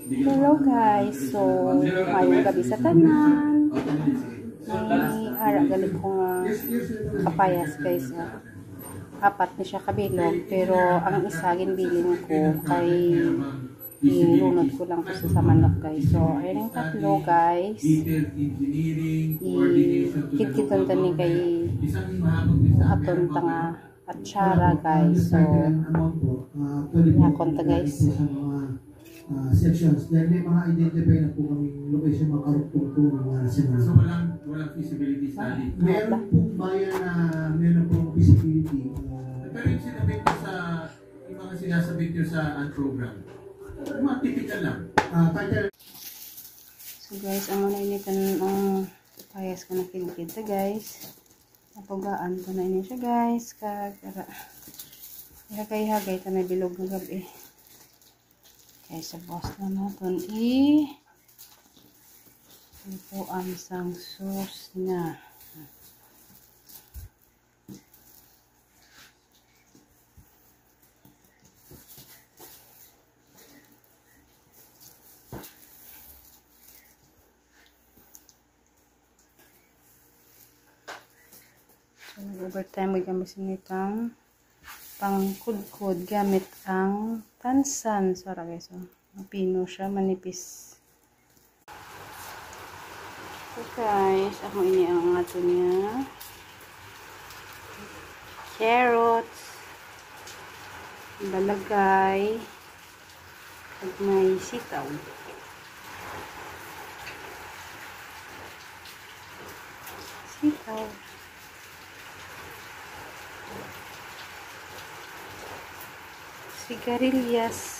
Hello guys, so mayong gabi sa tanan. May ara galit ko nga kapayas guys. Apat na siya kabilog, pero ang isa ginbilin ko kay ilunod ko lang kasi sa manok guys. So ayun ang tatlo guys. Ikit-kiton tani kay aton tanga at syara guys. So yakon ta guys. Sections. Then may mga identify na po kami location mga karugtong po mga national. So walang feasibility study. Meron pong bayan na meron pong feasibility. Pero yung sinabit nyo sa yung mga sinasabit nyo sa program, mga typical lang. So guys, ang muna initan ang payas ko na kilikid sa guys. Napugaan ko na ini siya guys. Kagara. Hagay-hagay ta na bilog ng gabi. Kaya sa boss na natin ito ang sang sauce niya. So overtime may gamitin itong pangkudkod gamit ang tansan. Sorry guys, mapino siya, manipis. So guys, ako ini ang ato niya. Carrots, balagay, at may sitaw. Sigarilyas.